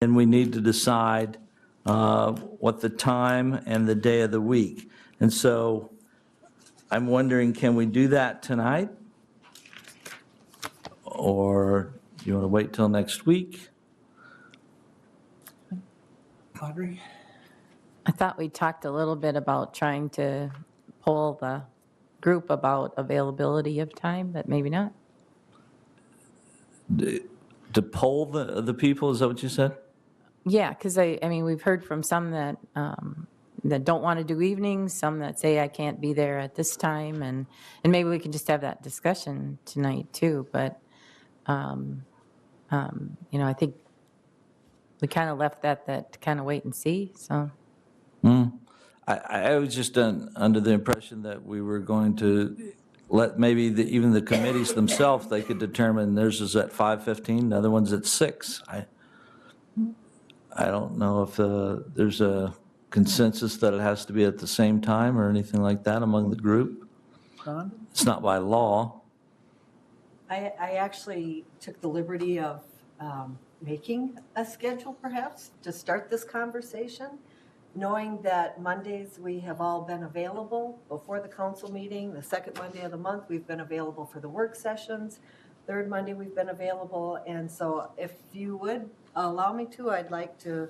and we need to decide what the time and the day of the week. And so I'm wondering, can we do that tonight? Or do you want to wait till next week? Audrey? I thought we talked a little bit about trying to poll the group about availability of time, but maybe not. To poll the people, is that what you said? Yeah, because I mean, we've heard from some that that don't want to do evenings, some that say I can't be there at this time, and maybe we can just have that discussion tonight too. But you know, I think we kind of left that kind of wait and see. So I was just under the impression that we were going to let maybe even the committees themselves, they could determine theirs is at 5:15, the other one's at 6. I don't know if there's a consensus that it has to be at the same time or anything like that among the group. Sean? It's not by law. I actually took the liberty of making a schedule perhaps to start this conversation, knowing that Mondays we have all been available before the council meeting. The second Monday of the month, we've been available for the work sessions. Third Monday, we've been available. And so if you would allow me to, I'd like to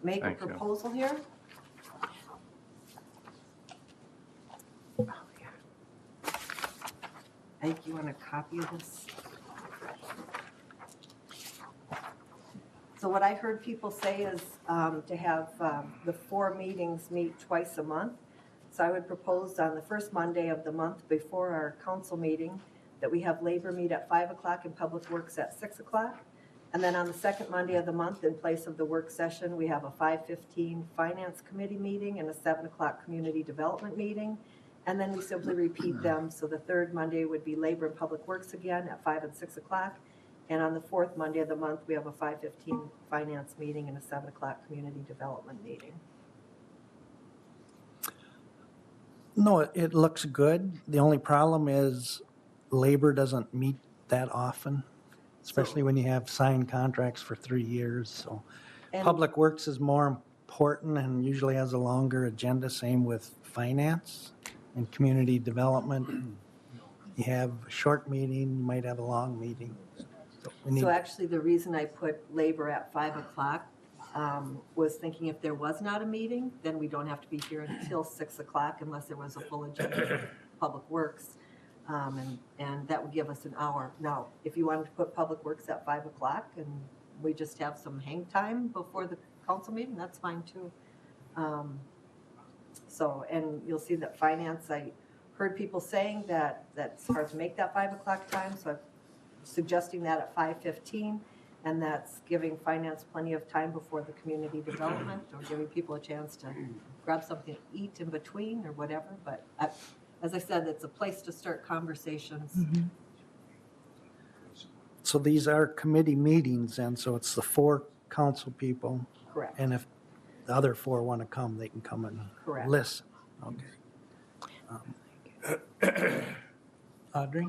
make a proposal here. I think you want a copy of this. So what I heard people say is to have the 4 meetings meet twice a month. So I would propose on the first Monday of the month before our council meeting that we have labor meet at 5 o'clock and public works at 6 o'clock. And then on the second Monday of the month, in place of the work session, we have a 5:15 finance committee meeting and a 7 o'clock community development meeting. And then we simply repeat them. So the third Monday would be labor and public works again at 5 and 6 o'clock. And on the fourth Monday of the month, we have a 5:15 finance meeting and a 7 o'clock community development meeting. No, it looks good. The only problem is labor doesn't meet that often, especially when you have signed contracts for 3 years. So And- Public Works is more important and usually has a longer agenda, same with finance and community development. You have a short meeting, you might have a long meeting. So actually, the reason I put labor at 5 o'clock was thinking if there was not a meeting, then we don't have to be here until 6 o'clock unless there was a full agenda for Public Works. And that would give us an hour. Now, if you wanted to put Public Works at 5 o'clock and we just have some hang time before the council meeting, that's fine too. So, and you'll see that finance, I heard people saying that it's hard to make that 5 o'clock time, so I'm suggesting that at 5:15, and that's giving finance plenty of time before the community development, or giving people a chance to grab something to eat in between or whatever. But as I said, it's a place to start conversations. Mm-hmm. So these are committee meetings, and so it's the 4 council people. Correct. And if the other 4 want to come, they can come and Correct. listen. Okay. Audrey?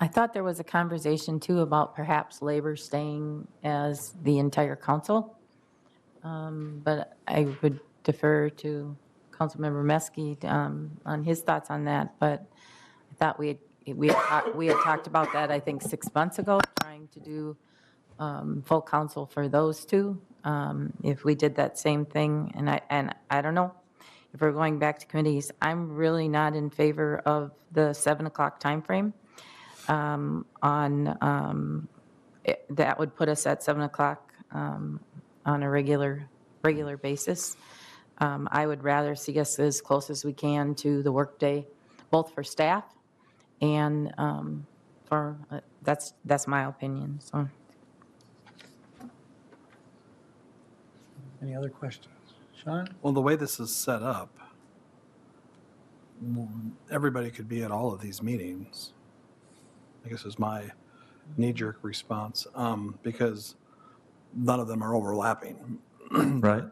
I thought there was a conversation too about perhaps labor staying as the entire council. But I would defer to Councilmember Meskey on his thoughts on that. But I thought we had talked about that, I think, 6 months ago, trying to do full council for those two. If we did that same thing, and I don't know, if we're going back to committees, I'm really not in favor of the 7 o'clock timeframe. That would put us at 7 o'clock on a regular basis. I would rather see us as close as we can to the workday, both for staff and for that's my opinion. So, Any other questions? Sean? Well, the way this is set up, everybody could be at all of these meetings, I guess is my knee-jerk response, because none of them are overlapping. Right?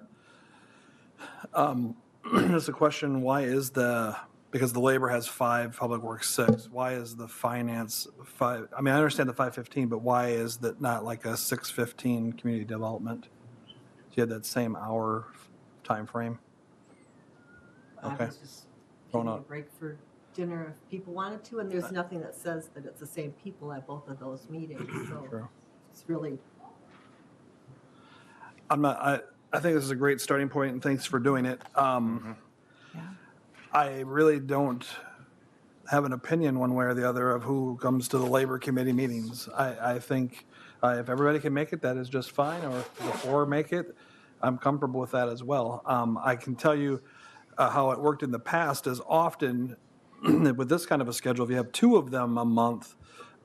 There's a question, why is the because the labor has 5, public works 6, why is the finance 5? I mean, I understand the 5:15, but why is that not like a 6:15 community development? So you had that same hour time frame? I Okay. was just Going taking a on. break for dinner if people wanted to, and there's nothing that says that it's the same people at both of those meetings, so True. it's really, I think this is a great starting point, and thanks for doing it. Yeah. I really don't have an opinion one way or the other of who comes to the labor committee meetings. I think if everybody can make it, that is just fine, or if the 4 make it, I'm comfortable with that as well. I can tell you how it worked in the past is often with this kind of a schedule, if you have 2 of them a month,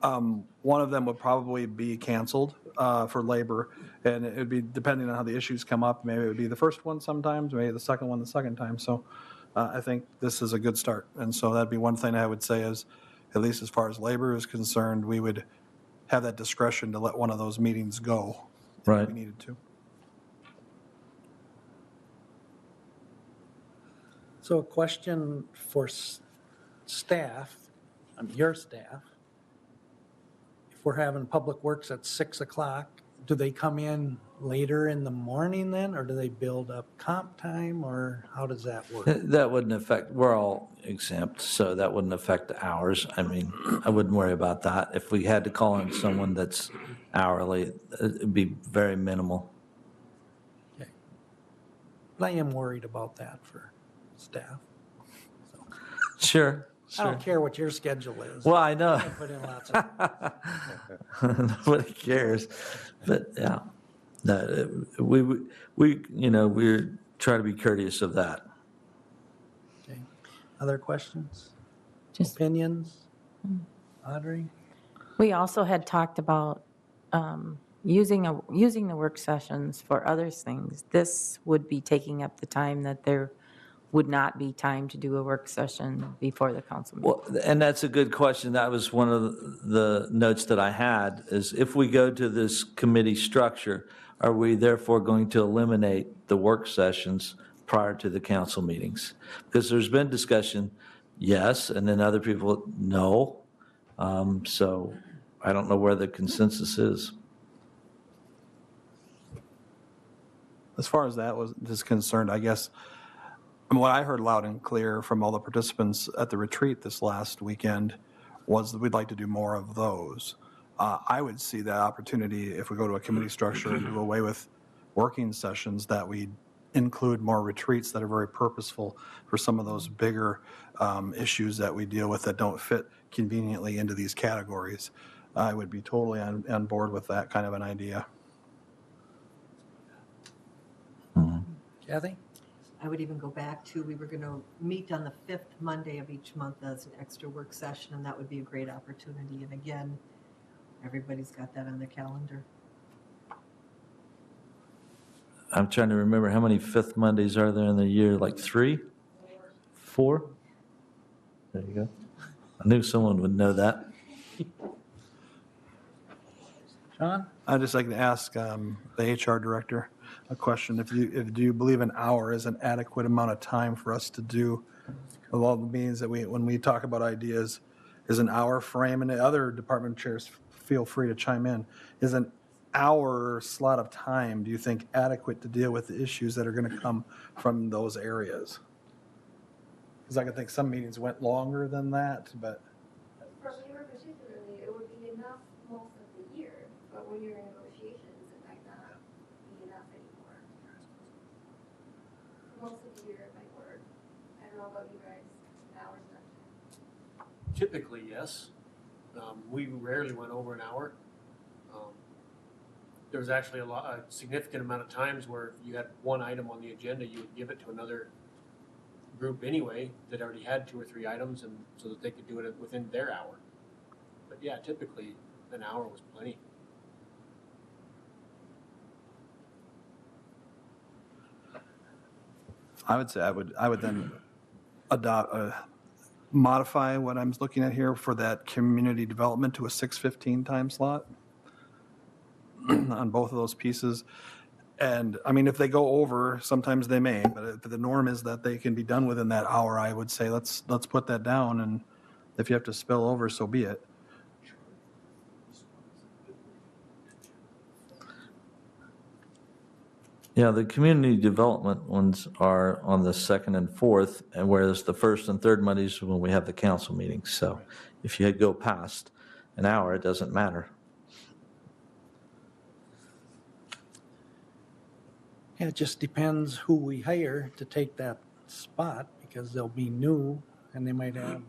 one of them would probably be canceled for labor, and it would be depending on how the issues come up. Maybe it would be the first one sometimes, maybe the second one the second time. So I think this is a good start. And so that'd be one thing I would say is, at least as far as labor is concerned, we would have that discretion to let one of those meetings go if Right. we needed to. So a question for staff, your staff. If we're having public works at 6 o'clock, do they come in later in the morning then, or do they build up comp time, or how does that work? That wouldn't affect, we're all exempt, so that wouldn't affect the hours. I mean, I wouldn't worry about that. If we had to call in someone that's hourly, it'd be very minimal. Okay. But I am worried about that for staff. Sure, I sure. don't care what your schedule is. Well, I know. I put in lots of, Nobody cares, but yeah. No, we're trying to be courteous of that. okay. Other questions? Just- Opinions? Audrey? We also had talked about using the work sessions for other things. This would be taking up the time that there would not be time to do a work session before the council meeting. Well, and that's a good question. That was one of the notes that I had, is if we go to this committee structure, are we therefore going to eliminate the work sessions prior to the council meetings? Because there's been discussion, yes, and then other people, no. So I don't know where the consensus is. As far as that is concerned, I guess, I mean, what I heard loud and clear from all the participants at the retreat this last weekend was that we'd like to do more of those. I would see that opportunity if we go to a committee structure and do away with working sessions, that we include more retreats that are very purposeful for some of those bigger issues that we deal with that don't fit conveniently into these categories. I would be totally on board with that kind of an idea. Kathy? I would even go back to, we were going to meet on the 5th Monday of each month as an extra work session, and that would be a great opportunity. And again, everybody's got that on their calendar. I'm trying to remember how many fifth Mondays are there in the year, like 3? 4? There you go. I knew someone would know that. John? I'd just like to ask the HR director a question. Do you believe an hour is an adequate amount of time for us to do of all the meetings that when we talk about ideas, is an hour frame, and the other department chairs feel free to chime in, is an hour slot of time, do you think, adequate to deal with the issues that are going to come from those areas? Because I can think some meetings went longer than that, but. For labor particularly, it would be enough most of the year, but when you're in negotiations, it might not be enough anymore. Most of the year it might work. I don't know about you guys, hours not. Typically, yes. We rarely went over an hour. There was actually a significant amount of times where if you had one item on the agenda, you would give it to another group anyway that already had 2 or 3 items, and so that they could do it within their hour. But yeah, typically an hour was plenty. I would say I would then modify what I'm looking at here for that community development to a 6:15 time slot on both of those pieces. And, I mean, if they go over, sometimes they may, but if the norm is that they can be done within that hour, I would say, let's put that down, and if you have to spill over, so be it. Yeah, the community development ones are on the second and fourth, and whereas the first and third Mondays when we have the council meetings. So if you go past an hour, it doesn't matter. Yeah, it just depends who we hire to take that spot, because they'll be new and they might have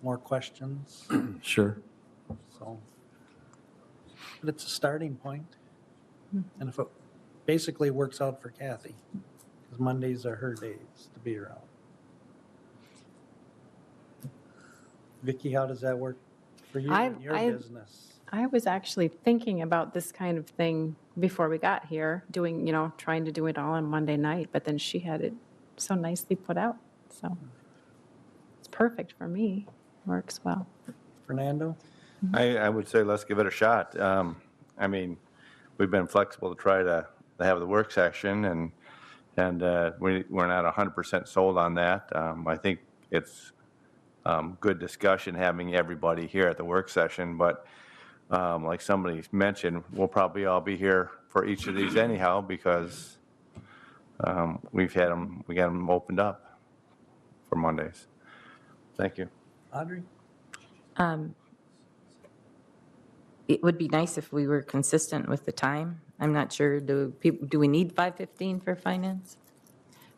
more questions, Sure. so. But it's a starting point. And if it basically works out for Kathy, because Mondays are her days to be around. Vicki, how does that work for you in your business? I was actually thinking about this kind of thing before we got here, doing, trying to do it all on Monday night, but then she had it so nicely put out. So it's perfect for me. Works well. Fernando? I would say let's give it a shot. I mean, we've been flexible to try to have the work session, and we're not 100% sold on that. I think it's good discussion having everybody here at the work session, but like somebody mentioned, we'll probably all be here for each of these anyhow, because we got them opened up for Mondays. Thank you. Audrey? It would be nice if we were consistent with the time. I'm not sure, do we need 5:15 for finance?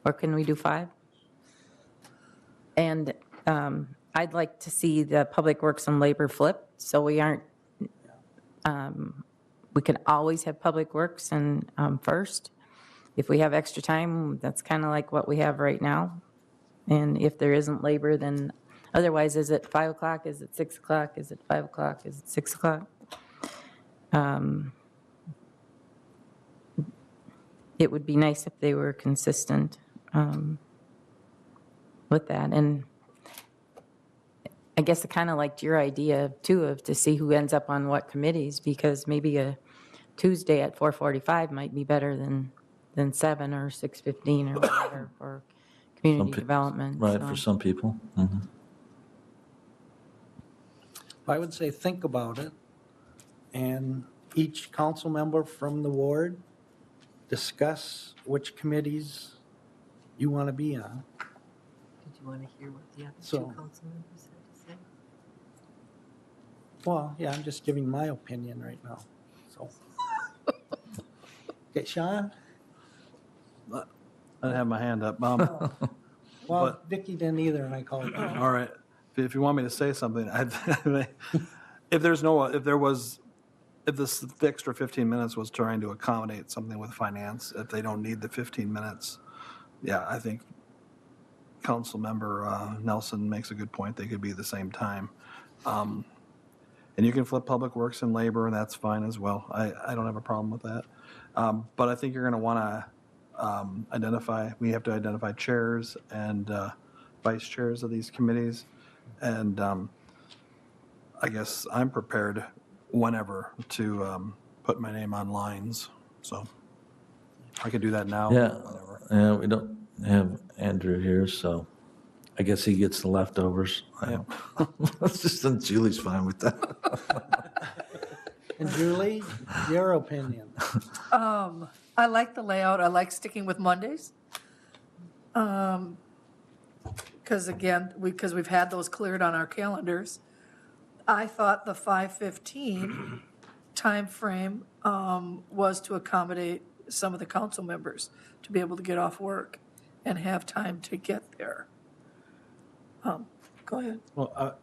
Or can we do 5? And I'd like to see the Public Works and Labor flip, so we aren't, we can always have Public Works and first. If we have extra time, that's kind of like what we have right now. And if there isn't labor, then otherwise, is it 5 o'clock? Is it 6 o'clock? Is it 5 o'clock? Is it 6 o'clock? It would be nice if they were consistent with that. And I guess I kind of liked your idea too, of to see who ends up on what committees, because maybe a Tuesday at 4:45 might be better than 7 or 6:15 or whatever for community development. Right, so. for some people. Mhm. I would say think about it, and each council member from the ward discuss which committees you want to be on. Did you want to hear what the other So- two council members had to say? Well, yeah, I'm just giving my opinion right now, so. Okay, Sean? I didn't have my hand up. Well, But- Vicki didn't either, and I called her. All right, if you want me to say something, if this extra 15 minutes was trying to accommodate something with finance, if they don't need the 15 minutes, yeah, I think Councilmember Nelson makes a good point. They could be the same time. And you can flip Public Works and Labor, and that's fine as well. I don't have a problem with that. But I think you're going to want to we have to identify chairs and vice chairs of these committees. And I guess I'm prepared whenever to put my name on lines. So I could do that now. Yeah, Whatever. yeah, we don't have Andrew here, so I guess he gets the leftovers. That's just, Julie's fine with that. And Julie, your opinion? I like the layout. I like sticking with Mondays. Because we've had those cleared on our calendars. I thought the 5:15 timeframe was to accommodate some of the council members to be able to get off work and have time to get there. Go ahead. Well,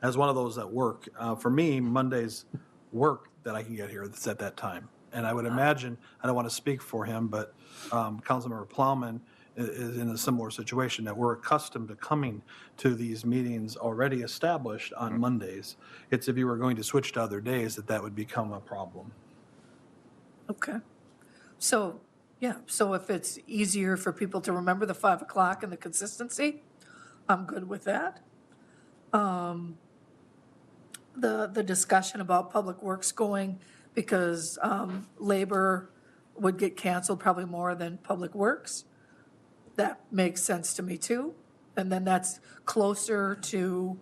as one of those that work, for me, Mondays work that I can get here that's at that time. And I would imagine, I don't want to speak for him, but Councilmember Plowman is in a similar situation, that we're accustomed to coming to these meetings already established on Mondays. It's if you were going to switch to other days that would become a problem. Okay. So, yeah, so if it's easier for people to remember the 5 o'clock and the consistency, I'm good with that. The discussion about Public Works going, because labor would get canceled probably more than Public Works. That makes sense to me too. And then that's closer to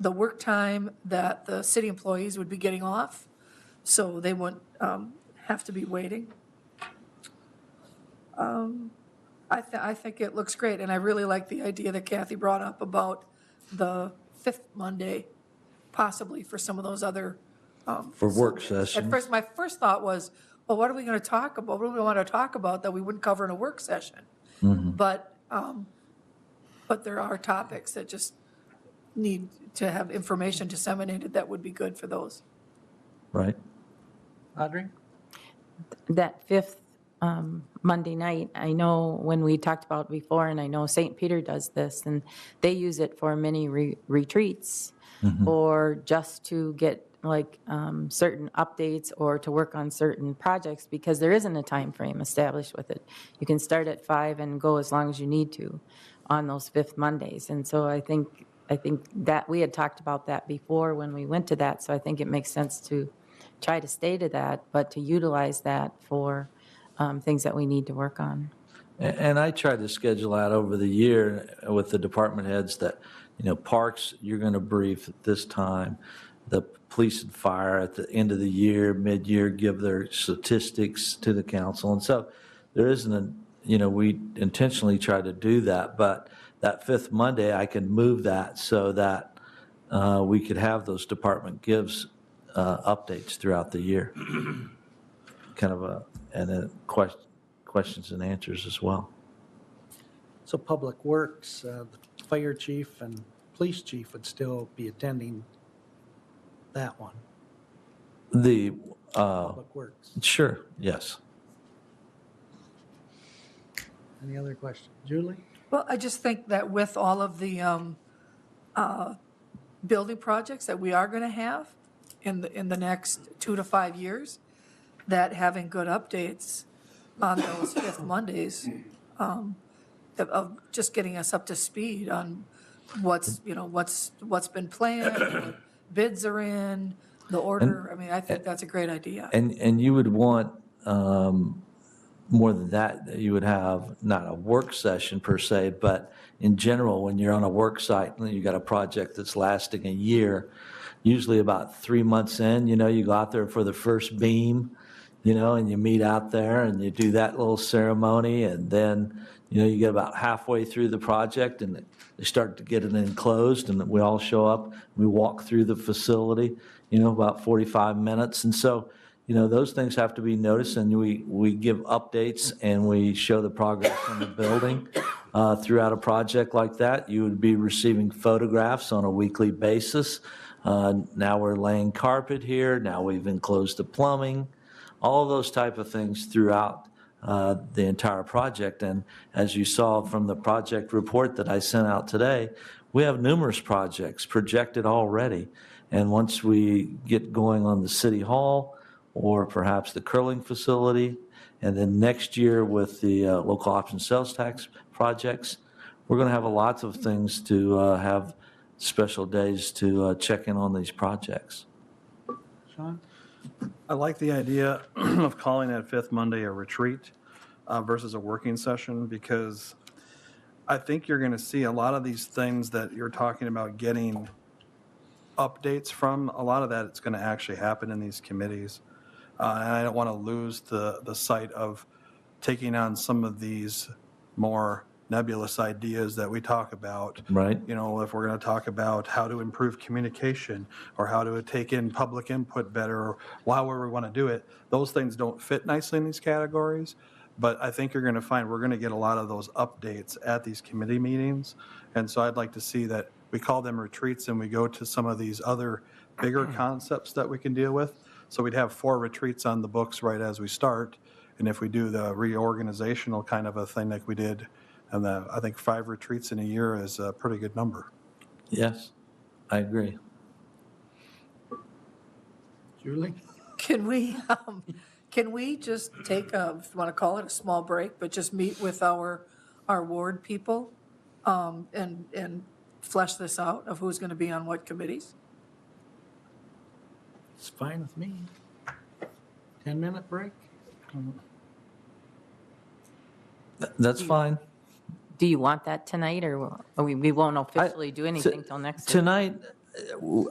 the work time that the city employees would be getting off, so they wouldn't have to be waiting. I think it looks great, and I really like the idea that Kathy brought up about the fifth Monday, possibly for some of those other. For work subjects. sessions. At first, my first thought was, well, what are we going to talk about? What do we want to talk about that we wouldn't cover in a work session? But there are topics that just need to have information disseminated that would be good for those. Right. Audrey? That fifth Monday night, I know when we talked about it before, and I know St. Peter does this, and they use it for many retreats or just to get like certain updates or to work on certain projects, because there isn't a time frame established with it. You can start at 5 and go as long as you need to on those fifth Mondays. And so I think that we had talked about that before when we went to that, so I think it makes sense to try to stay to that, but to utilize that for things that we need to work on. And I tried to schedule out over the year with the department heads that, parks, you're going to brief at this time. The police and fire at the end of the year, mid-year, give their statistics to the council. And so there isn't we intentionally try to do that, but that fifth Monday, I can move that so that we could have those department gives updates throughout the year. Kind of and then questions and answers as well. So Public Works, the fire chief and police chief would still be attending that one, The, Public Works. sure, yes. Any other questions? Julie? Well, I just think that with all of the building projects that we are going to have in the next 2 to 5 years, that having good updates on those fifth Mondays of just getting us up to speed on what's been planned, what bids are in, the order. I mean, I think that's a great idea. And you would want, more than that, you would have not a work session per se, but in general, when you're on a work site and you got a project that's lasting a year, usually about 3 months in, you go out there for the first beam, and you meet out there and you do that little ceremony, and then, you get about halfway through the project and they start to get it enclosed, and we all show up, we walk through the facility, about 45 minutes. And so, those things have to be noticed, and we give updates and we show the progress on the building throughout a project like that. You would be receiving photographs on a weekly basis. Now we're laying carpet here. Now we've enclosed the plumbing, all of those type of things throughout the entire project. And as you saw from the project report that I sent out today, we have numerous projects projected already. And once we get going on the city hall, or perhaps the curling facility, and then next year with the local option sales tax projects, we're going to have lots of things to have special days to check in on these projects. Sean? I like the idea of calling that fifth Monday a retreat versus a working session, because I think you're going to see a lot of these things that you're talking about getting updates from. A lot of that it's going to actually happen in these committees. And I don't want to lose the sight of taking on some of these more nebulous ideas that we talk about. Right. If we're going to talk about how to improve communication or how to take in public input better, or however we want to do it, those things don't fit nicely in these categories. But I think you're going to find we're going to get a lot of those updates at these committee meetings. And so I'd like to see that we call them retreats and we go to some of these other bigger concepts that we can deal with. So we'd have 4 retreats on the books right as we start. And if we do the reorganizational kind of a thing like we did, and I think 5 retreats in a year is a pretty good number. Yes, I agree. Julie? Can we just take if you want to call it a small break, but just meet with our ward people and flesh this out of who's going to be on what committees? It's fine with me. 10-minute break? That's fine. Do you want that tonight, or we won't officially do anything till next week? Tonight,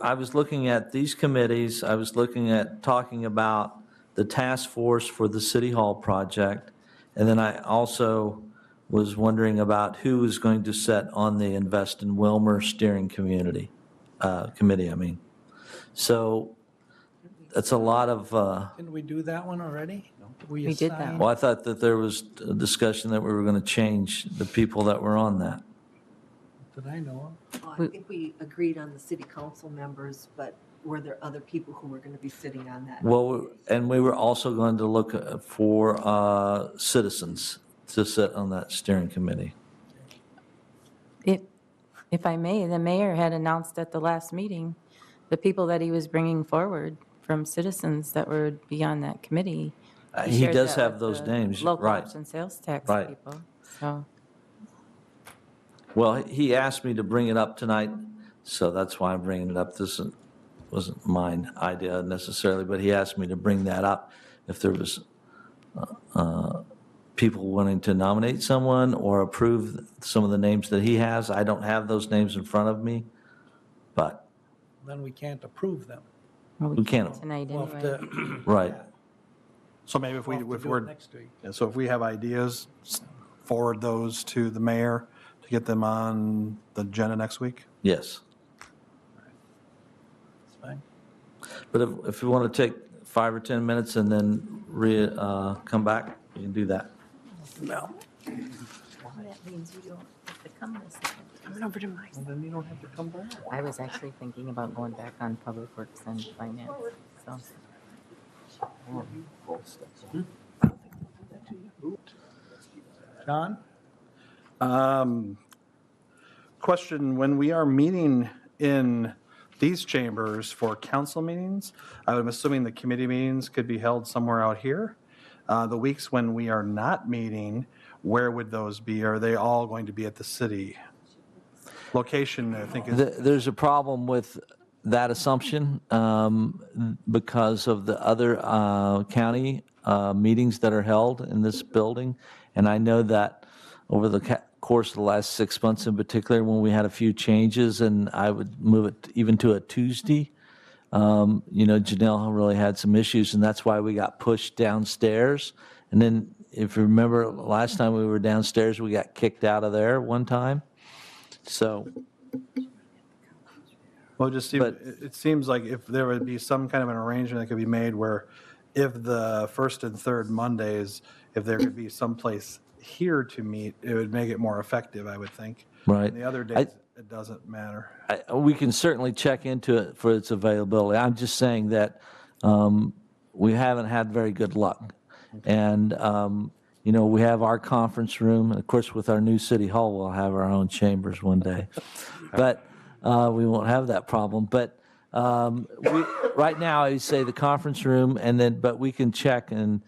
I was looking at these committees, I was looking at talking about the task force for the City Hall project, and then I also was wondering about who was going to sit on the Invest in Wilmer steering committee, I mean. So that's a lot of, Didn't we do that one already? We did that assigned- well, I thought that there was a discussion that we were going to change the people that were on that. That I know Well, I think we agreed on the city council members, but were there other people who were going to be sitting on that? Well, and we were also going to look for citizens to sit on that steering committee. If I may, the mayor had announced at the last meeting, the people that he was bringing forward from citizens that would be on that committee. He shared does that have with those the names, Local right. option sales tax Right. people, so. Well, he asked me to bring it up tonight, so that's why I'm bringing it up. This wasn't my idea necessarily, but he asked me to bring that up if there was people wanting to nominate someone or approve some of the names that he has. I don't have those names in front of me, but, then we can't approve them. Well, We can't. Tonight We'll have anyway. to- right. So maybe if we'll have to if do it we're, next week. yeah, so if we have ideas, forward those to the mayor to get them on the agenda next week? Yes. It's fine. But if you want to take 5 or 10 minutes and then come back, you can do that. No. That means you don't have to come this time. Coming over to my Well, then you don't have to come back. I was actually thinking about going back on Public Works and Finance, so. John? Question, when we are meeting in these chambers for council meetings, I'm assuming the committee meetings could be held somewhere out here. The weeks when we are not meeting, where would those be? Are they all going to be at the city? Location, I think, is, There's a problem with that assumption because of the other county meetings that are held in this building. And I know that over the course of the last 6 months in particular, when we had a few changes and I would move it even to a Tuesday, Janelle really had some issues, and that's why we got pushed downstairs. And then, if you remember, last time we were downstairs, we got kicked out of there one time. So, well, it seems like if there would be some kind of an arrangement that could be made where if the first and third Mondays, if there could be some place here to meet, it would make it more effective, I would think. right. And the other days, it doesn't matter. We can certainly check into it for its availability. I'm just saying that we haven't had very good luck. And, we have our conference room, and of course, with our new city hall, we'll have our own chambers one day. But we won't have that problem. But right now, I would say the conference room, but we can check and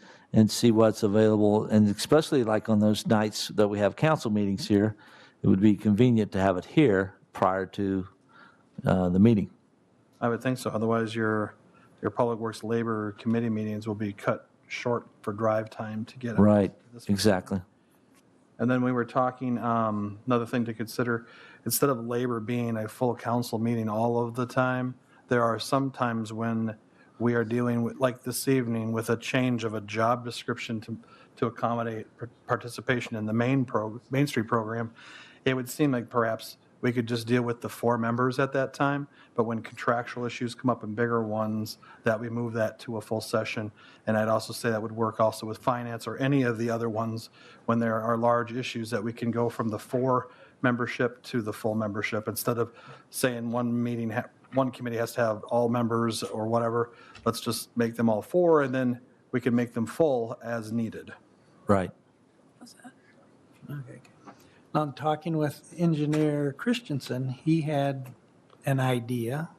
see what's available. And especially like on those nights that we have council meetings here, it would be convenient to have it here prior to the meeting. I would think so. Otherwise, your Public Works Labor Committee meetings will be cut short for drive time to get. Right, This- exactly. And then we were talking, another thing to consider, instead of labor being a full council meeting all of the time, there are some times when we are dealing with, like this evening, with a change of a job description to accommodate participation in the Main Street program. It would seem like perhaps we could just deal with the 4 members at that time, but when contractual issues come up and bigger ones, that we move that to a full session. And I'd also say that would work also with finance or any of the other ones when there are large issues, that we can go from the 4 membership to the full membership, instead of saying one committee has to have all members or whatever. Let's just make them all 4, and then we can make them full as needed. Right. Okay. I'm talking with Engineer Christensen. He had an idea.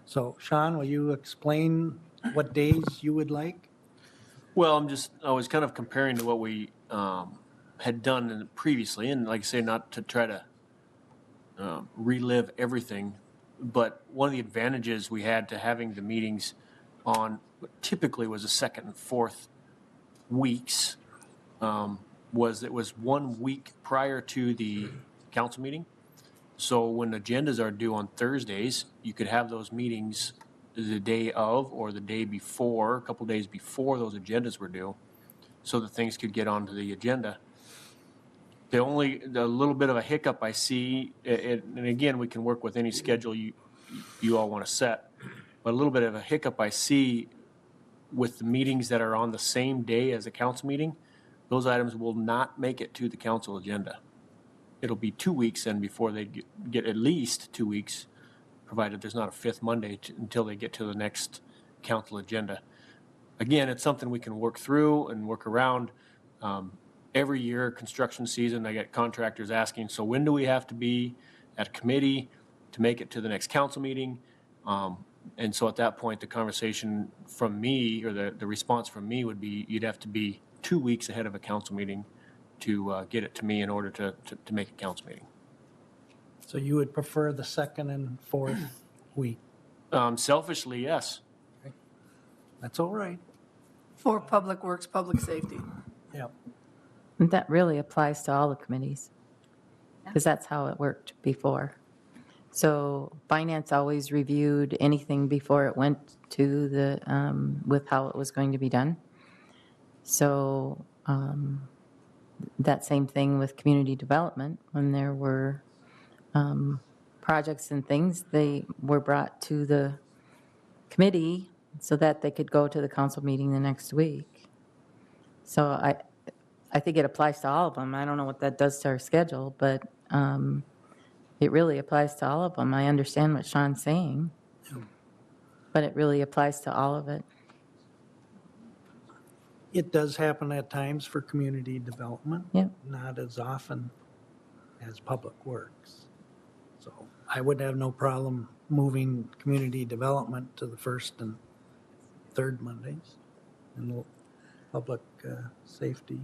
So Sean, will you explain what days you would like? Well, I was kind of comparing to what we had done previously, and like I say, not to try to relive everything, but one of the advantages we had to having the meetings on what typically was a second and fourth weeks was it was 1 week prior to the council meeting. So when agendas are due on Thursdays, you could have those meetings the day of or the day before, a couple days before those agendas were due, so that things could get onto the agenda. The little bit of a hiccup I see, and again, we can work with any schedule you all want to set, but a little bit of a hiccup I see with the meetings that are on the same day as the council meeting, those items will not make it to the council agenda. It'll be 2 weeks then before they get at least 2 weeks, provided there's not a fifth Monday until they get to the next council agenda. Again, it's something we can work through and work around. Every year, construction season, I get contractors asking, so when do we have to be at a committee to make it to the next council meeting? And so at that point, the conversation from me, or the response from me would be, you'd have to be 2 weeks ahead of a council meeting to get it to me in order to make a council meeting. So you would prefer the second and fourth week? Selfishly, yes. That's all right. For Public Works, Public Safety. Yep. And that really applies to all the committees, because that's how it worked before. So finance always reviewed anything before it went to the, with how it was going to be done. So that same thing with community development, when there were projects and things, they were brought to the committee so that they could go to the council meeting the next week. So I think it applies to all of them. I don't know what that does to our schedule, but it really applies to all of them. I understand what Sean's saying, but it really applies to all of it. It does happen at times for community development. Yep. Not as often as public works. So I would have no problem moving community development to the first and third Mondays, and public safety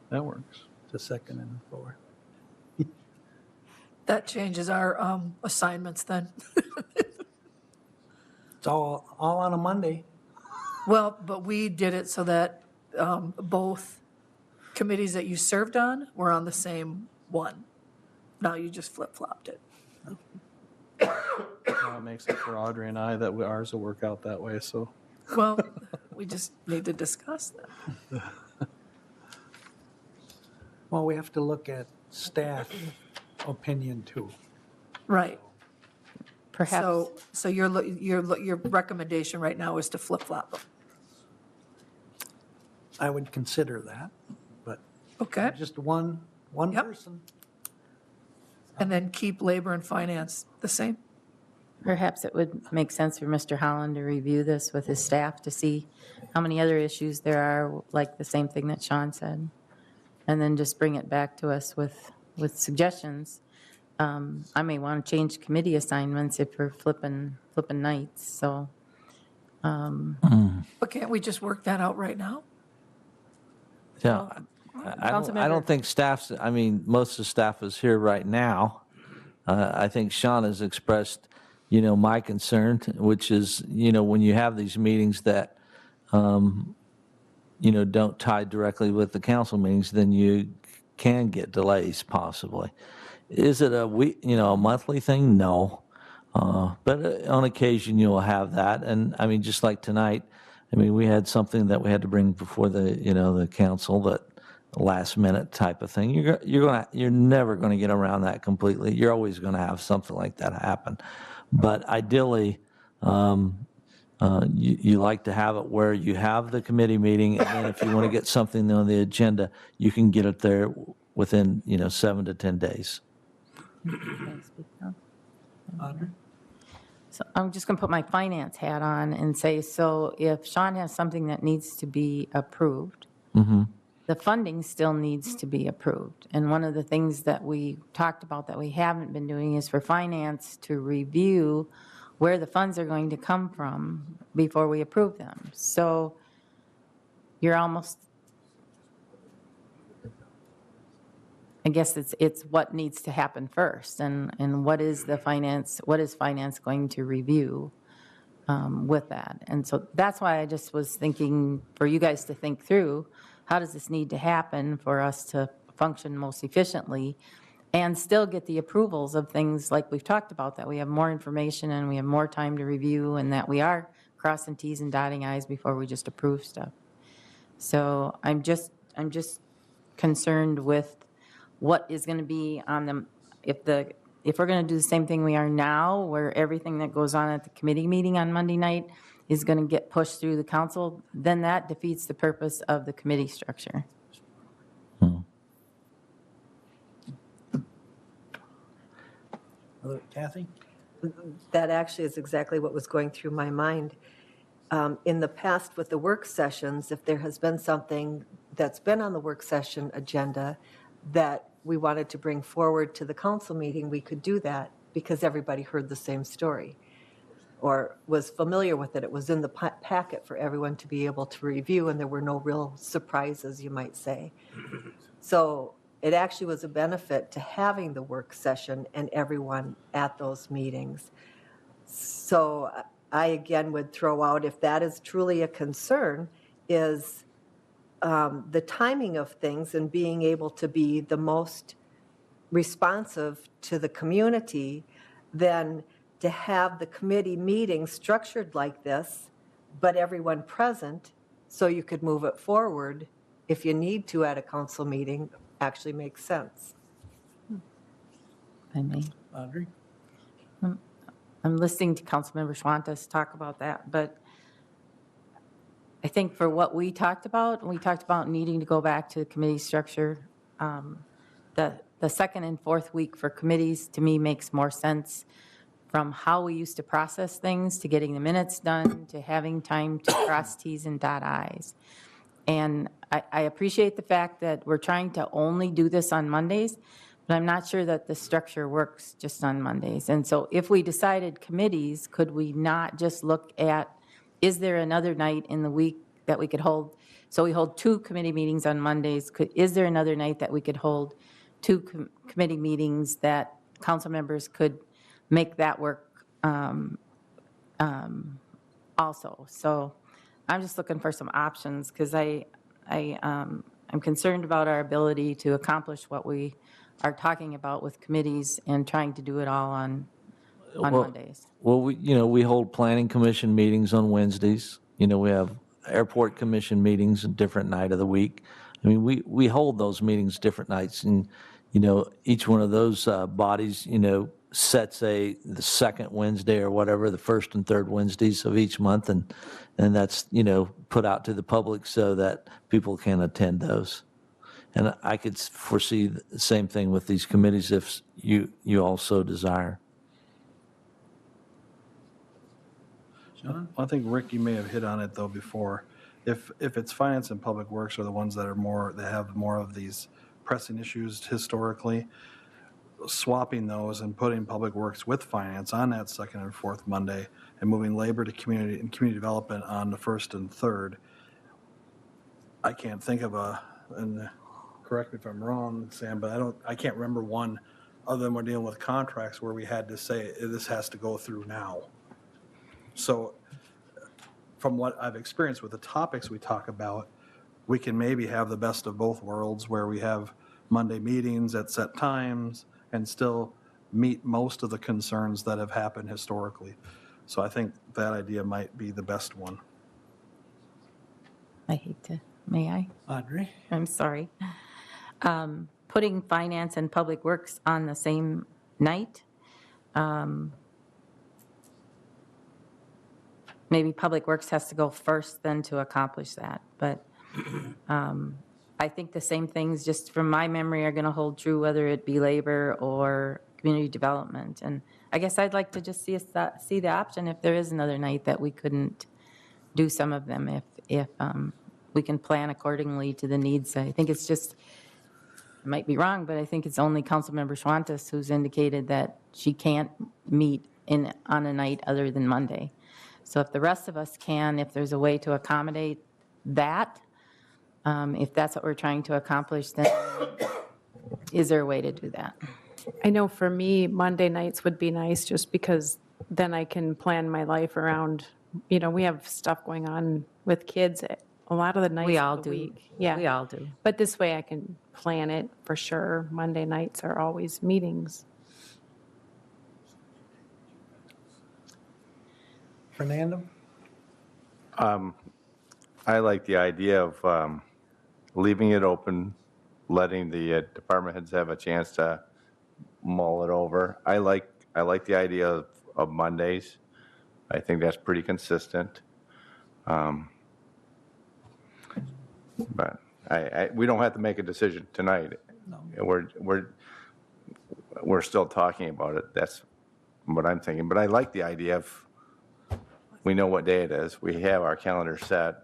That works. to second and fourth. That changes our assignments then. It's all on a Monday. Well, but we did it so that both committees that you served on were on the same one. Now you just flip-flopped it. Now it makes it for Audrey and I that ours will work out that way, so. Well, we just need to discuss that. Well, we have to look at staff opinion too. Right. Perhaps, So your recommendation right now is to flip-flop them. I would consider that, but Okay? just one Yep. person. And then keep labor and finance the same? perhaps it would make sense for Mr. Holland to review this with his staff to see how many other issues there are, like the same thing that Sean said, and then just bring it back to us with suggestions. I may want to change committee assignments if we're flipping nights, so. But can't we just work that out right now? Yeah, I don't think staff's, I mean, most of the staff is here right now. I think Sean has expressed, my concern, which is, when you have these meetings that, don't tie directly with the council meetings, then you can get delays possibly. Is it a week, a monthly thing? No. But on occasion you'll have that. And I mean, just like tonight, we had something that we had to bring before the council, that last minute type of thing. You're never going to get around that completely. You're always going to have something like that happen. But ideally, you like to have it where you have the committee meeting, and then if you want to get something on the agenda, you can get it there within, 7 to 10 days. Audrey? So I'm just going to put my finance hat on and say, so if Sean has something that needs to be approved, the funding still needs to be approved. And one of the things that we talked about that we haven't been doing is for finance to review where the funds are going to come from before we approve them. So you're almost, I guess it's what needs to happen first, and what is finance going to review with that. And so that's why I just was thinking for you guys to think through, how does this need to happen for us to function most efficiently and still get the approvals of things like we've talked about, that we have more information and we have more time to review and that we are crossing Ts and dotting Is before we just approve stuff. So I'm just concerned with what is going to be on them, if we're going to do the same thing we are now, where everything that goes on at the committee meeting on Monday night is going to get pushed through the council, then that defeats the purpose of the committee structure. Kathy? That actually is exactly what was going through my mind. In the past with the work sessions, if there has been something that's been on the work session agenda that we wanted to bring forward to the council meeting, we could do that because everybody heard the same story or was familiar with it. It was in the packet for everyone to be able to review, and there were no real surprises, you might say. So it actually was a benefit to having the work session and everyone at those meetings. So I again would throw out, if that is truly a concern, is the timing of things and being able to be the most responsive to the community, then to have the committee meeting structured like this, but everyone present, so you could move it forward if you need to at a council meeting, actually makes sense. I mean, Audrey? I'm listening to Councilmember Schwantes talk about that, but I think for what we talked about needing to go back to the committee structure. The second and fourth week for committees, to me, makes more sense from how we used to process things, to getting the minutes done, to having time to cross Ts and dot Is. And I appreciate the fact that we're trying to only do this on Mondays, but I'm not sure that the structure works just on Mondays. And so if we decided committees, could we not just look at, is there another night in the week that we could hold? So we hold 2 committee meetings on Mondays. Is there another night that we could hold 2 committee meetings that council members could make that work also? So I'm just looking for some options because I'm concerned about our ability to accomplish what we are talking about with committees and trying to do it all on Mondays. Well, we hold planning commission meetings on Wednesdays. We have airport commission meetings a different night of the week. I mean, we hold those meetings different nights, and, each one of those bodies, sets the second Wednesday or whatever, the first and third Wednesdays of each month, and that's, put out to the public so that people can attend those. And I could foresee the same thing with these committees if you also desire. John? I think, Rick, you may have hit on it, though, before. If it's finance and public works are the ones that have more of these pressing issues historically, swapping those and putting public works with finance on that second and fourth Monday and moving labor to community and community development on the first and third, I can't think of and correct me if I'm wrong, Sam, but I can't remember one other than we're dealing with contracts where we had to say this has to go through now. So from what I've experienced with the topics we talk about, we can maybe have the best of both worlds where we have Monday meetings at set times and still meet most of the concerns that have happened historically. So I think that idea might be the best one. I hate to, may I? Audrey? I'm sorry. Putting finance and public works on the same night. Maybe public works has to go first then to accomplish that. But I think the same things, just from my memory, are going to hold true whether it be labor or community development. And I guess I'd like to just see the option if there is another night that we couldn't do some of them, if we can plan accordingly to the needs. I think it's just, I might be wrong, but I think it's only Councilmember Schwantes who's indicated that she can't meet on a night other than Monday. So if the rest of us can, if there's a way to accommodate that, if that's what we're trying to accomplish, then is there a way to do that? I know for me, Monday nights would be nice just because then I can plan my life around, you know, we have stuff going on with kids a lot of the nights We of all the do. week. Yeah. We all do. But this way I can plan it for sure. Monday nights are always meetings. Fernando? I like the idea of leaving it open, letting the department heads have a chance to mull it over. I like the idea of Mondays. I think that's pretty consistent. But we don't have to make a decision tonight. We're still talking about it. That's what I'm thinking. But I like the idea of, we know what day it is. We have our calendar set,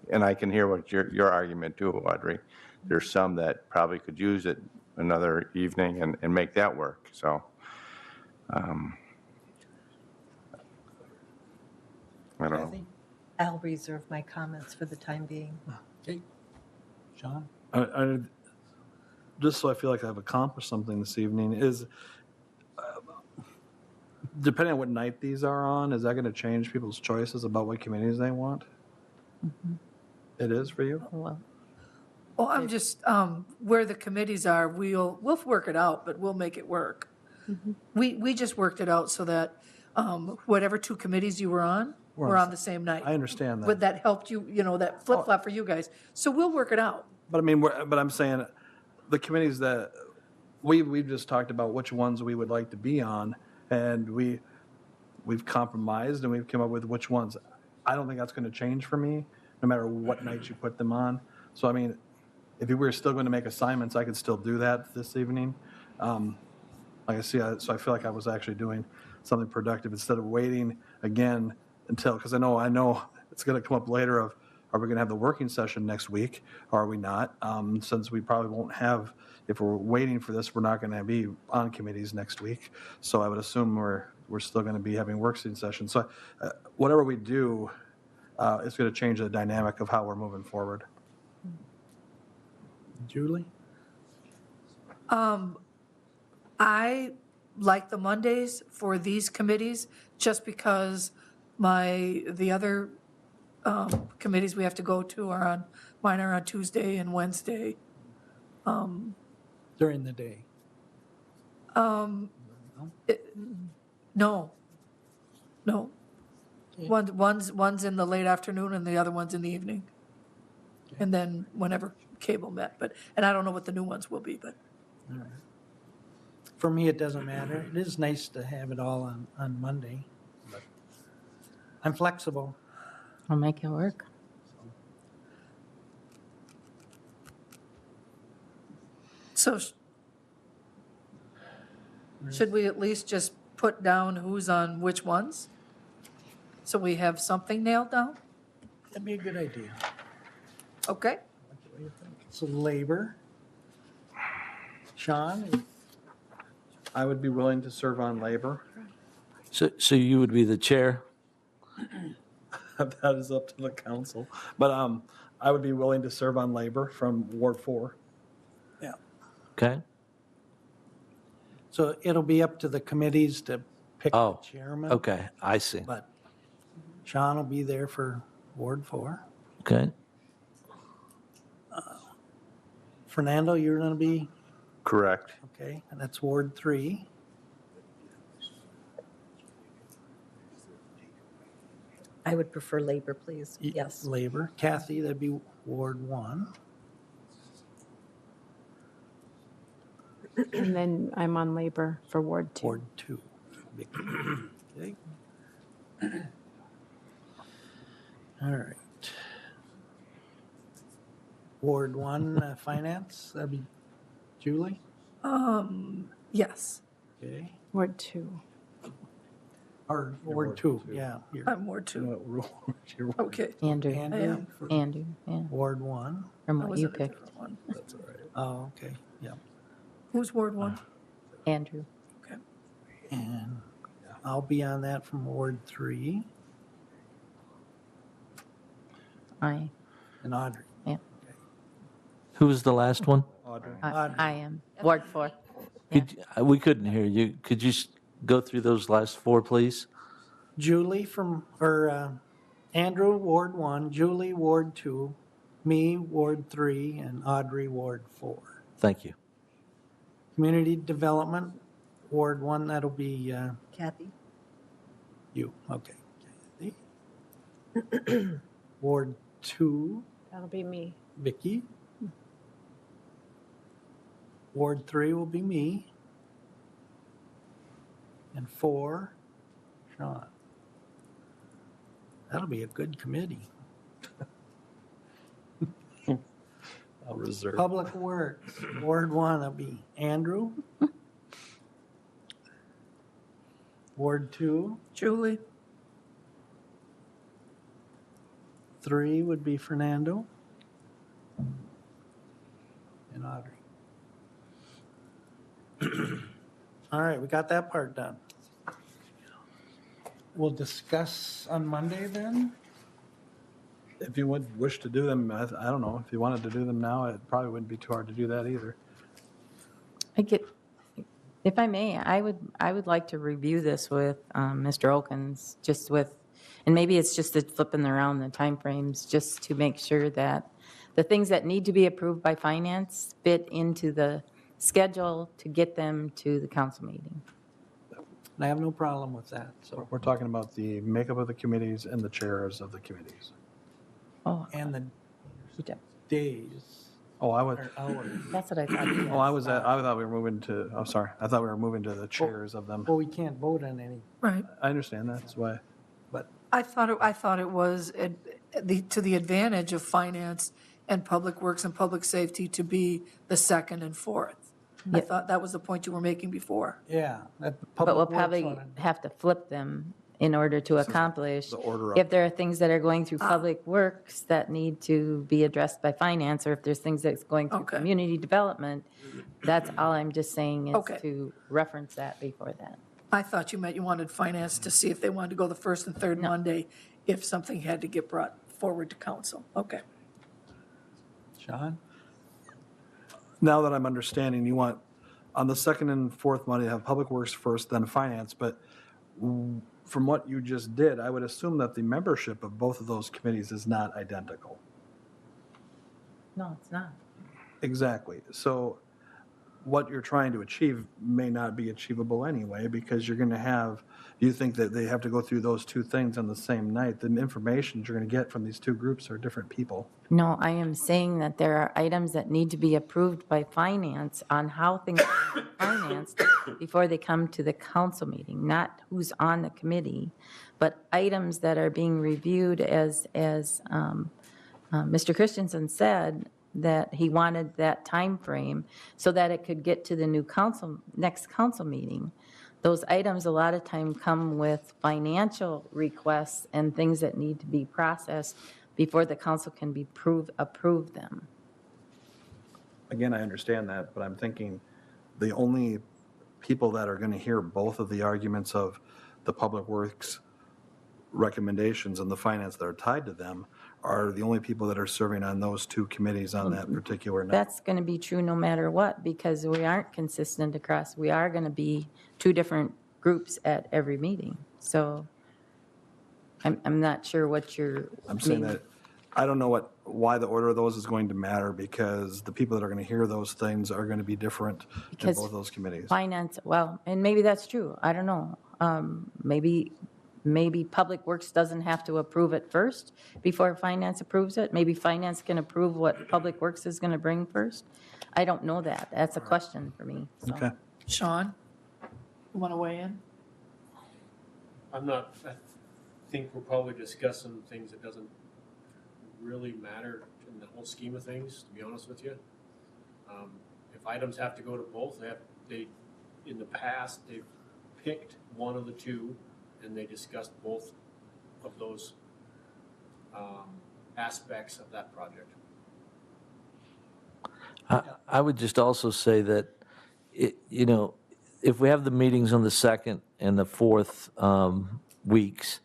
and I can hear what your argument too, Audrey. There's some that probably could use it another evening and make that work. So, I don't know. Kathy? I'll reserve my comments for the time being. Okay. Sean? Just so I feel like I've accomplished something this evening, is depending on what night these are on, is that going to change people's choices about what committees they want? It is for you? Well, Well, I'm just, where the committees are, we'll work it out, but we'll make it work. We just worked it out so that whatever two committees you were on, were on the same night. I understand that. But that helped you, that flip-flop for you guys. So we'll work it out. But I mean, but I'm saying, the committees that, we've just talked about which ones we would like to be on, and we've compromised and we've come up with which ones. I don't think that's going to change for me, no matter what nights you put them on. So I mean, if you were still going to make assignments, I could still do that this evening. Like I see, so I feel like I was actually doing something productive instead of waiting again until, because I know it's going to come up later of, are we going to have the working session next week? Or are we not? Since we probably won't have, if we're waiting for this, we're not going to be on committees next week. So I would assume we're still going to be having working sessions. So whatever we do, it's going to change the dynamic of how we're moving forward. Julie? I like the Mondays for these committees, just because the other committees we have to go to mine are on Tuesday and Wednesday. During the day? No. One's in the late afternoon and the other one's in the evening. And then whenever cable met, and I don't know what the new ones will be, but. All right. For me, it doesn't matter. It is nice to have it all on Monday. But I'm flexible. I'll make it work. So should we at least just put down who's on which ones? So we have something nailed down? That'd be a good idea. Okay. What do you think? So labor. Sean? I would be willing to serve on labor. So you would be the chair? That is up to the council. But I would be willing to serve on labor from Ward 4. Yeah. Okay. So it'll be up to the committees to pick the Oh, chairman. okay, I see. But Sean will be there for Ward 4. Okay. Fernando, you're going to be, Correct. okay, and that's Ward 3. I would prefer labor, please. Yes. Labor. Kathy, that'd be Ward 1. And then I'm on labor for Ward 2. Ward 2. Big- okay. All right. Ward 1, Finance, that'd be Julie? Yes, Okay. Ward 2. Or Ward 2, yeah. you're- I'm Ward 2. Okay. Andrew. Andrew, Andrew, yeah, Ward 1. from I what was you in a picked. different one. Oh, okay, yeah. Who's Ward 1? Andrew. Okay. And I'll be on that from Ward 3. I, And Audrey. yeah, Who was the last one? Audrey. I am. Ward 4. We couldn't hear you. Could you go through those last four, please? Julie Andrew, Ward 1, Julie, Ward 2, me, Ward 3, and Audrey, Ward 4. Thank you. Community Development, Ward 1, that'll be Kathy? you, okay. Ward 2, That'll be me. Vicky. Ward 3 will be me. And 4, Sean. That'll be a good committee. I'll reserve. Public Works, Ward 1 will be Andrew. Ward 2, Julie? 3 would be Fernando. And Audrey. All right, we got that part done. We'll discuss on Monday then? If you would wish to do them, I don't know, if you wanted to do them now, it probably wouldn't be too hard to do that either. If I may, I would like to review this with Mr. Okens, just with, and maybe it's just flipping around the timeframes, just to make sure that the things that need to be approved by finance fit into the schedule to get them to the council meeting. And I have no problem with that, so. We're talking about the makeup of the committees and the chairs of the committees. Oh, And the he did. days Oh, or hours. That's what I thought. he I had. thought we were moving to, I'm sorry, I thought we were moving to the chairs of them. Well, we can't vote on any, Right. I understand, that's why. but I thought it was to the advantage of finance and public works and public safety to be the second and fourth. I Yeah. thought that was the point you were making before. yeah. But we'll probably have to flip them in order to accomplish. the order of- If there are things that are going through public works that need to be addressed by finance, or if there's things that's going through Okay. community development, that's all I'm just saying is Okay. to reference that before that. I thought you meant you wanted finance to see if they wanted to go the first and third No. Monday if something had to get brought forward to council. Okay. Sean? Now that I'm understanding, you want, on the second and fourth Monday, have Public Works first, then Finance, but from what you just did, I would assume that the membership of both of those committees is not identical. No, it's not. Exactly. So what you're trying to achieve may not be achievable anyway, because you're going to have, you think that they have to go through those two things on the same night. The information you're going to get from these two groups are different people. No, I am saying that there are items that need to be approved by finance on how things are financed before they come to the council meeting, not who's on the committee, but items that are being reviewed as Mr. Christensen said, that he wanted that time frame so that it could get to the next council meeting. Those items a lot of time come with financial requests and things that need to be processed before the council can approve them. Again, I understand that, but I'm thinking the only people that are going to hear both of the arguments of the Public Works recommendations and the finance that are tied to them are the only people that are serving on those two committees on that particular night. That's going to be true no matter what, because we aren't consistent across. We are going to be two different groups at every meeting. So I'm not sure what you're. I'm saying that, I don't know why the order of those is going to matter, because the people that are going to hear those things are going to be different in Because both those committees. Finance, well, and maybe that's true. I don't know. Maybe Public Works doesn't have to approve it first before Finance approves it. Maybe Finance can approve what Public Works is going to bring first. I don't know that. That's a question for me. So. Okay. Sean, you want to weigh in? I think we're probably discussing things that doesn't really matter in the whole scheme of things, to be honest with you. If items have to go to both, in the past, they've picked one of the two, and they discussed both of those aspects of that project. I would just also say that, if we have the meetings on the second and the fourth weeks,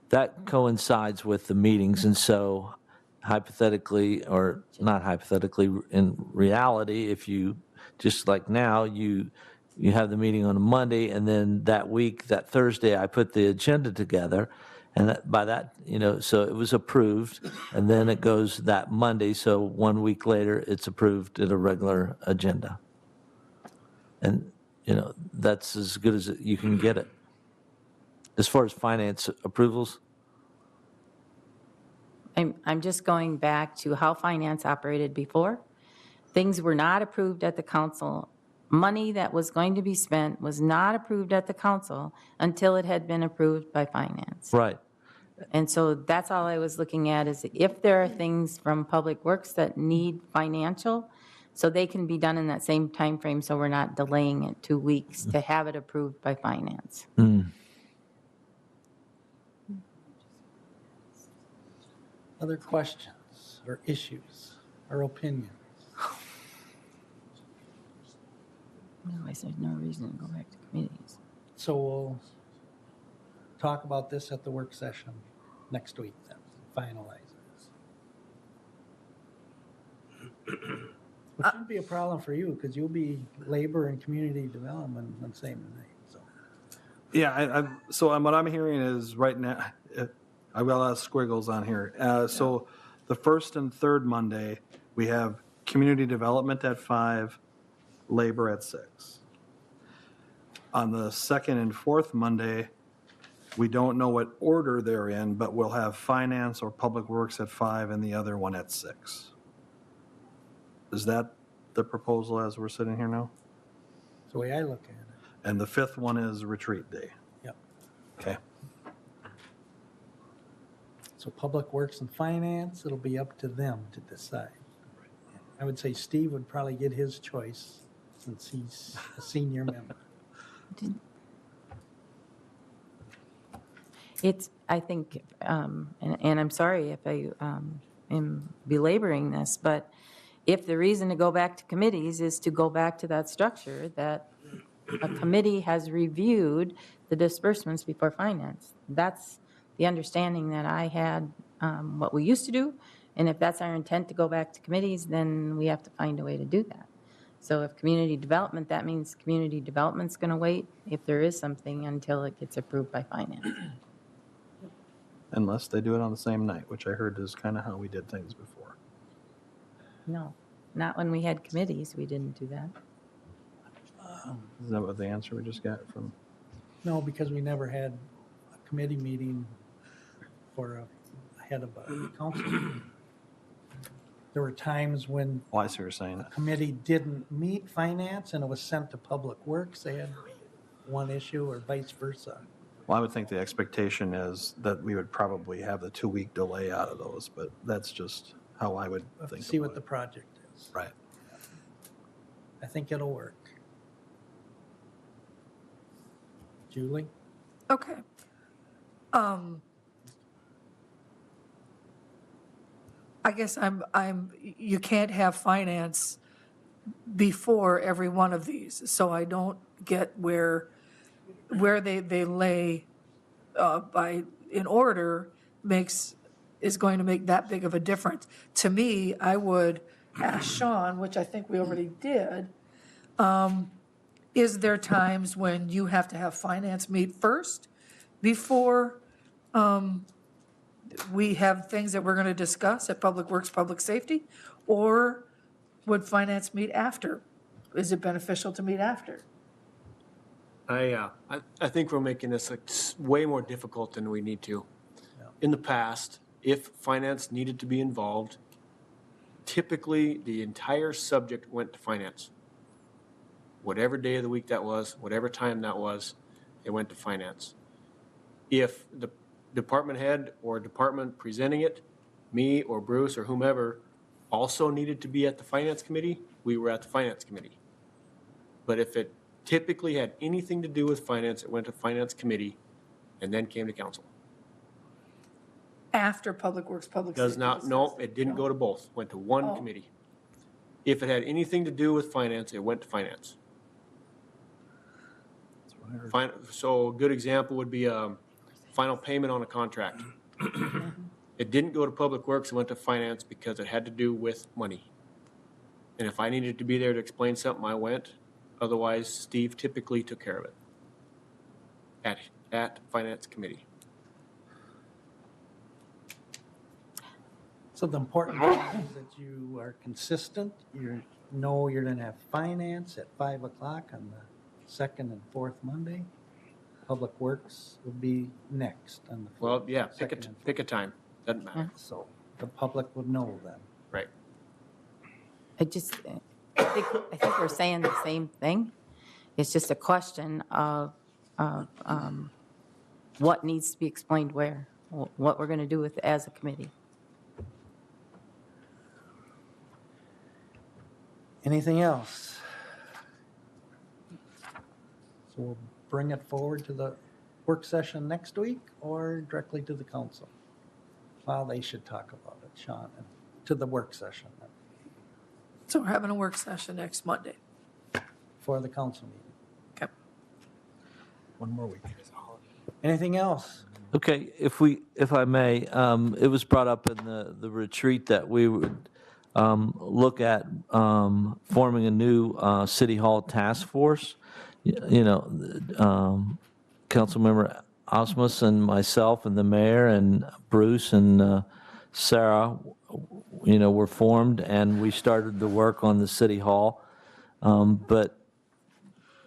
that coincides with the meetings. And so hypothetically, or not hypothetically, in reality, if you, just like now, you you have the meeting on a Monday, and then that week, that Thursday, I put the agenda together. And by that, so it was approved, and then it goes that Monday, so 1 week later, it's approved in a regular agenda. And, that's as good as you can get it. As far as finance approvals, I'm just going back to how finance operated before. Things were not approved at the council. Money that was going to be spent was not approved at the council until it had been approved by finance. right. And so that's all I was looking at, is if there are things from Public Works that need financial, so they can be done in that same time frame, so we're not delaying it 2 weeks to have it approved by finance. Other questions or issues or opinions? Otherwise, there's no reason to go back to committees. So we'll talk about this at the work session next week then, finalize this. Which shouldn't be a problem for you, because you'll be labor and community development on the same night, so. Yeah, what I'm hearing is right now, I've got a lot of squiggles on here. So the first and third Monday, we have community development at 5, labor at 6. On the second and fourth Monday, we don't know what order they're in, but we'll have finance or public works at 5 and the other one at 6. Is that the proposal as we're sitting here now? That's the way I look at it. And the fifth one is retreat day. Yep. Okay. So Public Works and Finance, it'll be up to them to decide. I would say Steve would probably get his choice since he's a senior member. I think, and I'm sorry if I am belaboring this, but if the reason to go back to committees is to go back to that structure, that a committee has reviewed the disbursements before finance. That's the understanding that I had, what we used to do. And if that's our intent to go back to committees, then we have to find a way to do that. So if community development, that means community development's going to wait, if there is something, until it gets approved by finance. Unless they do it on the same night, which I heard is kind of how we did things before. No, not when we had committees, we didn't do that. Is that what the answer we just got from? No, because we never had a committee meeting for ahead of a council meeting. There were times when Oh, I see what you're saying. a committee didn't meet finance and it was sent to Public Works. They had one issue, or vice versa. Well, I would think the expectation is that we would probably have the 2-week delay out of those, but that's just how I would We'll have to think see about what the it. project is. Right. I think it'll work. Julie? Okay. I guess you can't have finance before every one of these, so I don't get where they lay in order is going to make that big of a difference. To me, I would ask Sean, which I think we already did, is there times when you have to have finance meet first before we have things that we're going to discuss at Public Works, Public Safety? Or would finance meet after? Is it beneficial to meet after? I think we're making this like way more difficult than we need to. In the past, if finance needed to be involved, typically the entire subject went to finance. Whatever day of the week that was, whatever time that was, it went to finance. If the department head or department presenting it, me or Bruce or whomever, also needed to be at the finance committee, we were at the finance committee. But if it typically had anything to do with finance, it went to finance committee and then came to council. After Public Works, Public Safety? Does not, no, it didn't go to both, went to one Oh. committee. If it had anything to do with finance, it went to finance. That's what I heard. So a good example would be final payment on a contract. It didn't go to Public Works, it went to finance because it had to do with money. And if I needed to be there to explain something, I went. Otherwise, Steve typically took care of it at Finance Committee. So the important thing is that you are consistent, you know you're gonna have finance at 5 o'clock on the second and fourth Monday. Public Works will be next on the. Well, yeah, second and pick a time, doesn't matter, fourth. So the public would know then. right? I think we're saying the same thing. It's just a question of what needs to be explained where, what we're going to do with as a committee. Anything else? So we'll bring it forward to the work session next week or directly to the council? Well, they should talk about it, Sean, to the work session So we're having a work session next Monday. for the council meeting. Okay. One more week. Anything else? Okay, if I may, it was brought up in the retreat that we would look at forming a new city hall task force. Councilmember Osmus and myself and the mayor and Bruce and Sarah, were formed and we started the work on the city hall. But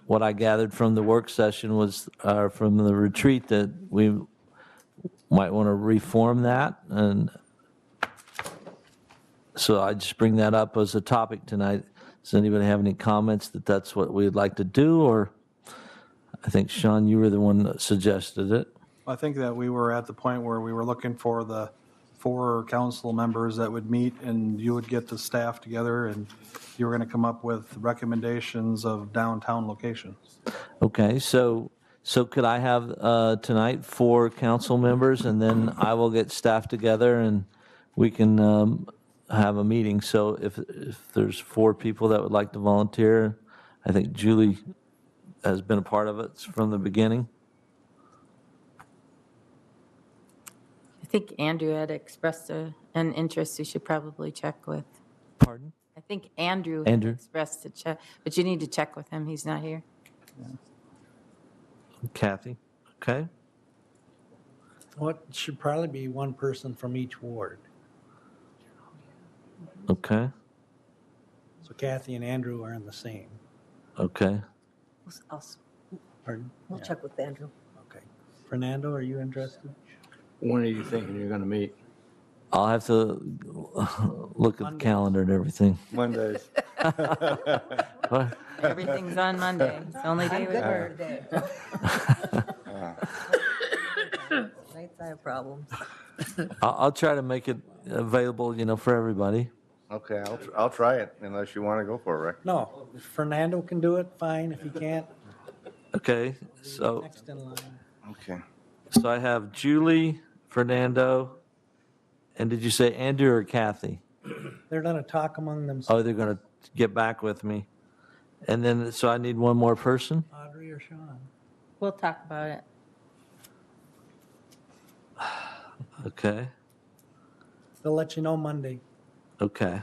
what I gathered from the work session was, from the retreat, that we might want to reform that. And so I just bring that up as a topic tonight. Does anybody have any comments that that's what we'd like to do? Or I think, Sean, you were the one that suggested it. I think that we were at the point where we were looking for the 4 council members that would meet, and you would get the staff together, and you were going to come up with recommendations of downtown locations. Okay, so could I have tonight 4 council members, and then I will get staff together and we can have a meeting. So if there's 4 people that would like to volunteer, I think Julie has been a part of it from the beginning. I think Andrew had expressed an interest you should probably check with. Pardon? I think Andrew had Andrew. expressed a check, but you need to check with him. He's not here. Kathy? Okay. What should probably be one person from each ward. Okay. So Kathy and Andrew are in the same. Okay. Pardon? We'll check with Andrew. Okay. Fernando, are you interested? When are you thinking you're going to meet? I'll have to look at the calendar and everything. Mondays. What? Everything's on Monday. It's the only day we work. Nights I have problems. I'll try to make it available, for everybody. Okay, I'll try it unless you want to go for it, Rick. No, if Fernando can do it, fine. If he can't, Okay, so next in line. Okay. I have Julie, Fernando, and did you say Andrew or Kathy? They're gonna talk among Oh, themselves. they're going to get back with me. And then, so I need one more person? Audrey or Sean? We'll talk about it. Okay, They'll let you know Monday. okay.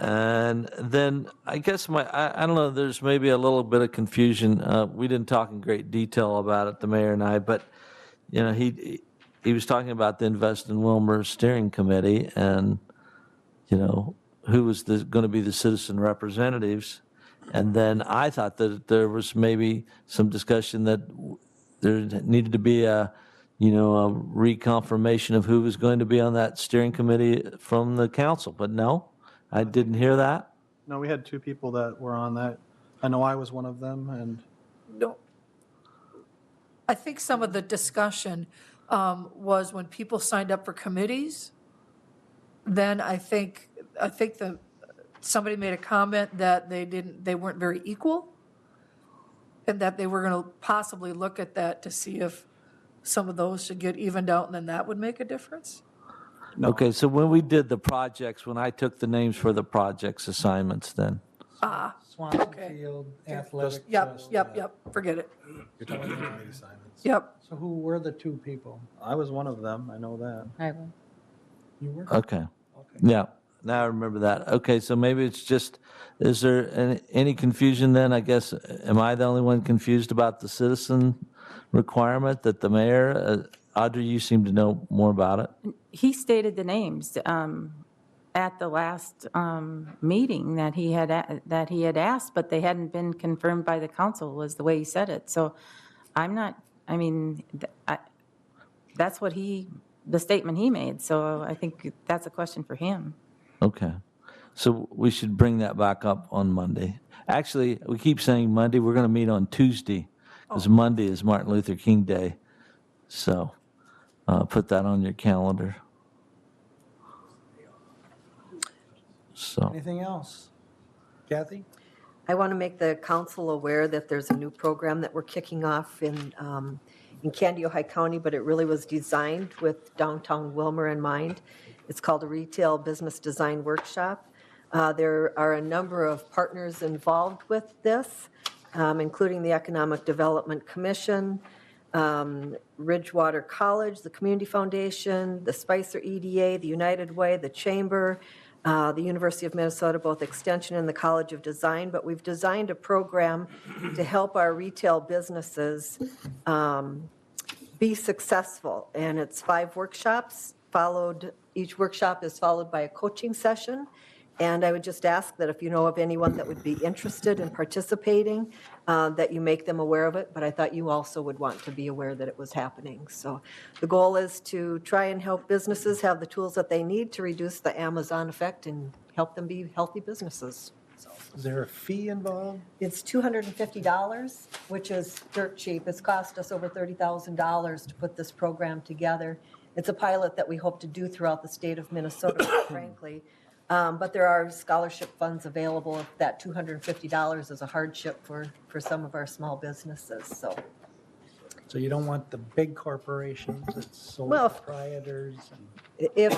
And then I guess I don't know, there's maybe a little bit of confusion. We didn't talk in great detail about it, the mayor and I, but, he was talking about the Invest in Wilmer Steering Committee and, who was going to be the citizen representatives. And then I thought that there was maybe some discussion that there needed to be a reconfirmation of who was going to be on that steering committee from the council. But no, I didn't hear that. No, we had 2 people that were on that. I know I was one of them, and No. I think some of the discussion was when people signed up for committees, then I think somebody made a comment that they weren't very equal, and that they were going to possibly look at that to see if some of those should get evened out, and then that would make a difference. no. Okay, so when we did the projects, when I took the names for the projects assignments then, Swanson Okay. Field, Athletic. Yep, Trust, yep, forget it. You're talking about committee assignments. Yep. So who were the 2 people? I was one of them, I know that. I will. You were? okay. Okay. Yeah, now I remember that. Okay, so maybe it's just, is there any confusion then, I guess, am I the only one confused about the citizen requirement that the mayor, Audrey, you seem to know more about it? He stated the names at the last meeting that he had asked, but they hadn't been confirmed by the council, was the way he said it. So I'm not, I mean, that's what the statement he made. So I think that's a question for him. Okay, so we should bring that back up on Monday. Actually, we keep saying Monday, we're going to meet on Tuesday, because Monday is Martin Luther King Day. So put that on your calendar. So, Anything else? Kathy? I want to make the council aware that there's a new program that we're kicking off in Candy, Ojai County, but it really was designed with downtown Wilmer in mind. It's called a Retail Business Design Workshop. There are a number of partners involved with this, including the Economic Development Commission, Ridgewater College, the Community Foundation, the Spicer EDA, the United Way, the Chamber, the University of Minnesota, both Extension and the College of Design. But we've designed a program to help our retail businesses be successful. And it's 5 workshops each workshop is followed by a coaching session. And I would just ask that if you know of anyone that would be interested in participating, that you make them aware of it. But I thought you also would want to be aware that it was happening. So the goal is to try and help businesses have the tools that they need to reduce the Amazon effect and help them be healthy businesses. Is there a fee involved? It's $250, which is dirt cheap. It's cost us over $30,000 to put this program together. It's a pilot that we hope to do throughout the state of Minnesota, frankly. But there are scholarship funds available if that $250 is a hardship for some of our small businesses, so. So you don't want the big corporations, it's sole Well, proprietors and. If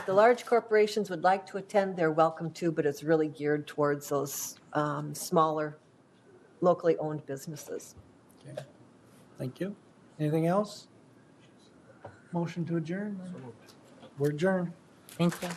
the large corporations would like to attend, they're welcome to, but it's really geared towards those smaller, locally owned businesses. Okay. Thank you. Anything else? Motion to adjourn? We're adjourned. Thank you.